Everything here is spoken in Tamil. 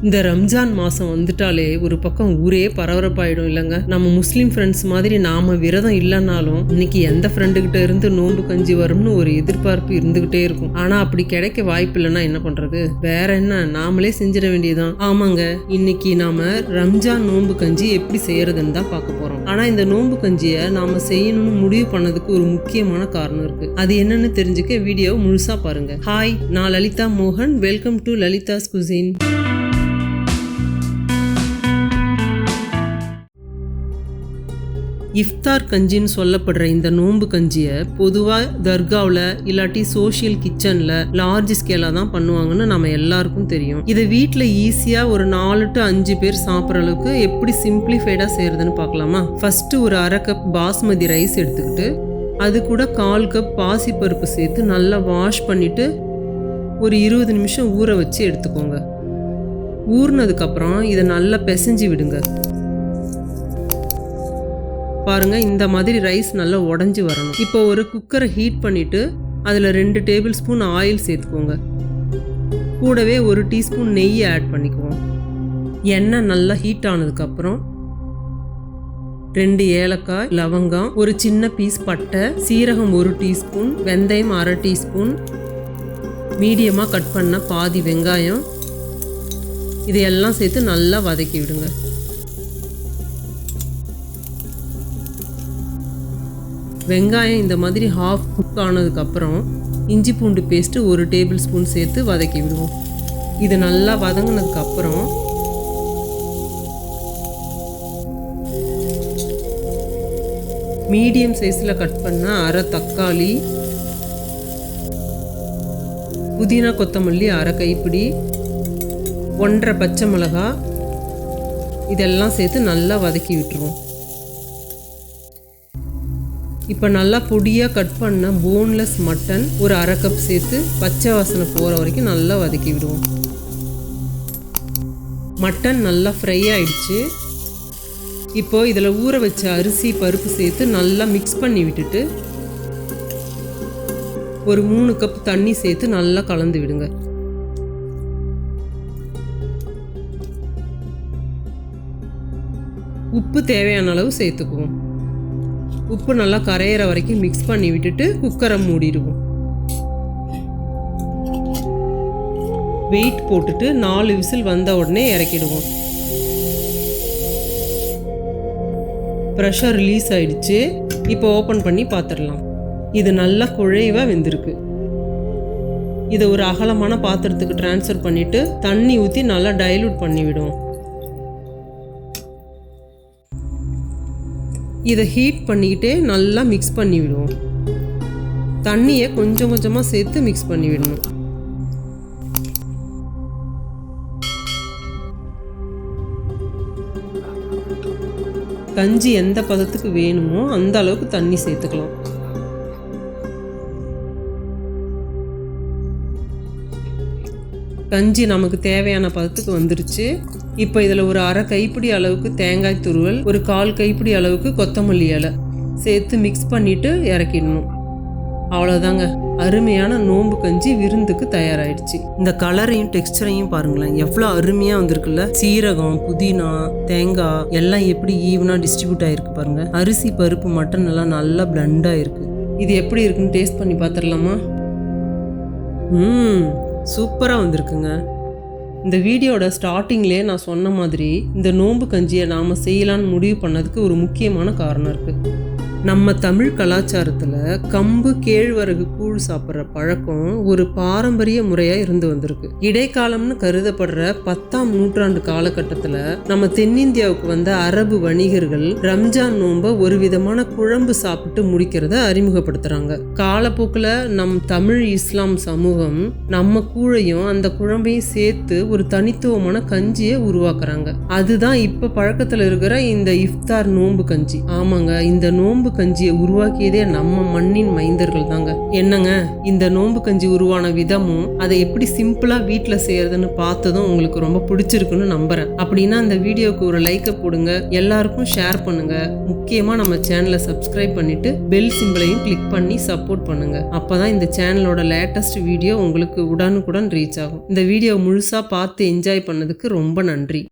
இந்த ரம்ஜான் மாதம் வந்துட்டாலே ஒரு பக்கம் ஊரே பரபரப்பாயிடும் இல்லைங்க. நம்ம முஸ்லீம் ஃப்ரெண்ட்ஸ் மாதிரி நாம விரதம் இல்லைன்னாலும் இன்னைக்கு எந்த ஃப்ரெண்டுகிட்ட இருந்து நோன்பு கஞ்சி வரும்னு ஒரு எதிர்பார்ப்பு இருந்துகிட்டே இருக்கும். ஆனா அப்படி கிடைக்க வாய்ப்பு இல்லைன்னா என்ன பண்றது? வேற என்ன, நாமளே செஞ்சிட வேண்டியதுதான். ஆமாங்க, இன்னைக்கு நாம ரம்ஜான் நோன்பு கஞ்சி எப்படி செய்யறதுன்னு தான் பார்க்க போறோம். ஆனா இந்த நோன்பு கஞ்சியை நாம செய்யணும்னு முடிவு பண்ணதுக்கு ஒரு முக்கியமான காரணம் இருக்கு. அது என்னன்னு தெரிஞ்சுக்க வீடியோ முழுசா பாருங்க. ஹாய், நான் லலிதா மோகன். Welcome to Lalitha's cuisine. இஃப்தார் கஞ்சின்னு சொல்லப்படுற இந்த நோன்பு கஞ்சியை பொதுவாக தர்காவில் இல்லாட்டி சோஷியல் கிச்சனில் லார்ஜ் ஸ்கேலாக தான் பண்ணுவாங்கன்னு நம்ம எல்லாருக்கும் தெரியும். இதை வீட்டில் ஈஸியாக ஒரு 4 to 5 பேர் சாப்பிட்ற அளவுக்கு எப்படி சிம்பிளிஃபைடாக செய்கிறதுன்னு பார்க்கலாமா? ஃபஸ்ட்டு ஒரு 1/2 கப் பாஸ்மதி ரைஸ் எடுத்துக்கிட்டு அது கூட 1/4 கப் பாசிப்பருப்பு சேர்த்து நல்லா வாஷ் பண்ணிவிட்டு ஒரு 20 நிமிஷம் ஊற வச்சு எடுத்துக்கோங்க. ஊறினதுக்கப்புறம் இதை நல்லா பிசைஞ்சு விடுங்க. பாருங்க, இந்த மாதிரி ரைஸ் நல்லா உடஞ்சி வரணும். இப்போ ஒரு குக்கரை ஹீட் பண்ணிட்டு அதில் 2 டேபிள் ஸ்பூன் ஆயில் சேர்த்துக்கோங்க. கூடவே 1 டீஸ்பூன் நெய் ஆட் பண்ணிக்குவோம். எண்ணெய் நல்லா ஹீட் ஆனதுக்கப்புறம் 2 ஏலக்காய், லவங்கம், ஒரு சின்ன பீஸ் பட்டை, சீரகம் 1 டீஸ்பூன், வெந்தயம் 1/2 டீஸ்பூன், மீடியமாக கட் பண்ண பாதி வெங்காயம், இதையெல்லாம் சேர்த்து நல்லா வதக்கி விடுங்க. வெங்காயம் இந்த மாதிரி ஹாஃப் குக் ஆனதுக்கப்புறம் இஞ்சி பூண்டு பேஸ்ட்டு 1 டேபிள் ஸ்பூன் சேர்த்து வதக்கி விடுவோம். இது நல்லா வதங்கினதுக்கப்புறம் மீடியம் சைஸில் கட் பண்ண 1/2 தக்காளி, புதினா கொத்தமல்லி 1/2 கைப்பிடி, 1/2 பச்சை மிளகாய், இதெல்லாம் சேர்த்து நல்லா வதக்கி விட்டுருவோம். இப்போ நல்லா பொடியாக கட் பண்ண போன்லெஸ் மட்டன் ஒரு 1/2 கப் சேர்த்து பச்சை வாசனை போகிற வரைக்கும் நல்லா வதக்கி விடுவோம். மட்டன் நல்லா ஃப்ரை ஆயிடுச்சு. இப்போது இதில் ஊற வச்ச அரிசி பருப்பு சேர்த்து நல்லா மிக்ஸ் பண்ணி விட்டுட்டு ஒரு 3 கப் தண்ணி சேர்த்து நல்லா கலந்து விடுங்க. உப்பு தேவையான அளவு சேர்த்துக்குவோம். உப்பு நல்லா கரையிற வரைக்கும் மிக்ஸ் பண்ணி விட்டுட்டு குக்கரை மூடிடுவோம். வெயிட் போட்டுட்டு 4 விசில் வந்த உடனே இறக்கிடுவோம். ப்ரெஷர் ரிலீஸ் ஆயிடுச்சு. இப்போ ஓப்பன் பண்ணி பார்த்துடலாம். இது நல்லா குழைவாக வெந்திருக்கு. இதை ஒரு அகலமான பாத்திரத்துக்கு ட்ரான்ஸ்ஃபர் பண்ணிவிட்டு தண்ணி ஊற்றி நல்லா டைலூட் பண்ணி விடுவோம். இதை ஹீட் பண்ணிக்கிட்டே நல்லா மிக்ஸ் பண்ணி விடுவோம். தண்ணியை கொஞ்சம் கொஞ்சமாக சேர்த்து மிக்ஸ் பண்ணி விடணும். கஞ்சி எந்த பதத்துக்கு வேணுமோ அந்த அளவுக்கு தண்ணி சேர்த்துக்கலாம். கஞ்சி நமக்கு தேவையான பதத்துக்கு வந்துருச்சு. இப்போ இதில் ஒரு 1/2 கைப்பிடி அளவுக்கு தேங்காய் துருவல், ஒரு 1/4 கைப்பிடி அளவுக்கு கொத்தமல்லி இலை சேர்த்து மிக்ஸ் பண்ணிவிட்டு இறக்கிடணும். அவ்வளோதாங்க, அருமையான நோன்பு கஞ்சி விருந்துக்கு தயாராகிடுச்சு. இந்த கலரையும் டெக்ஸ்டரையும் பாருங்களேன், எவ்வளோ அருமையாக வந்திருக்குல்ல. சீரகம், புதினா, தேங்காய் எல்லாம் எப்படி ஈவனாக டிஸ்ட்ரிபியூட் ஆகிருக்கு பாருங்கள். அரிசி பருப்பு மட்டன் எல்லாம் நல்லா பிளண்டாக இருக்குது. இது எப்படி இருக்குன்னு டேஸ்ட் பண்ணி பார்த்துடலாமா? சூப்பராக வந்திருக்குங்க. இந்த வீடியோட ஸ்டார்டிங்லேயே நான் சொன்ன மாதிரி இந்த நோன்பு கஞ்சியை நாம் செய்யலான்னு முடிவு பண்ணதுக்கு ஒரு முக்கியமான காரணம் இருக்குது. நம்ம தமிழ் கலாச்சாரத்தில் கம்பு கேழ்வரகு கூழ் சாப்பிட்ற பழக்கம் ஒரு பாரம்பரிய முறையாக இருந்து வந்திருக்கு. இடைக்காலம்னு கருதப்படுற 10ஆம் நூற்றாண்டு காலகட்டத்தில் நம்ம தென்னிந்தியாவுக்கு வந்த அரபு வணிகர்கள் ரம்ஜான் நோன்பை ஒரு விதமான குழம்பு சாப்பிட்டு முடிக்கிறத அறிமுகப்படுத்துகிறாங்க. காலப்போக்கில் நம் தமிழ் இஸ்லாம் சமூகம் நம்ம கூழையும் அந்த குழம்பையும் சேர்த்து ஒரு தனித்துவமான கஞ்சியை உருவாக்குறாங்க. அதுதான் இப்போ பழக்கத்தில் இருக்கிற இந்த இஃப்தார் நோன்பு கஞ்சி. ஆமாங்க, இந்த நோன்பு கஞ்சியை உருவாக்கியதே நம்ம மண்ணின் மைந்தர்கள் தாங்க. என்னங்க, இந்த நோன்பு கஞ்சி உருவான விதமும் அதை எப்படி சிம்பிளா வீட்டுல செய்யறதுன்னு பார்த்ததும் உங்களுக்கு ரொம்ப பிடிச்சிருக்குன்னு நம்புறேன். அப்படின்னா அந்த வீடியோக்கு ஒரு லைக்கை போடுங்க, எல்லாருக்கும் ஷேர் பண்ணுங்க. முக்கியமா நம்ம சேனலை சப்ஸ்கிரைப் பண்ணிட்டு பெல் சிம்பிளையும் கிளிக் பண்ணி சப்போர்ட் பண்ணுங்க. அப்பதான் இந்த சேனலோட லேட்டஸ்ட் வீடியோ உங்களுக்கு உடனுக்குடன் ரீச் ஆகும். இந்த வீடியோ முழுசா பார்த்து என்ஜாய் பண்ணதுக்கு ரொம்ப நன்றி.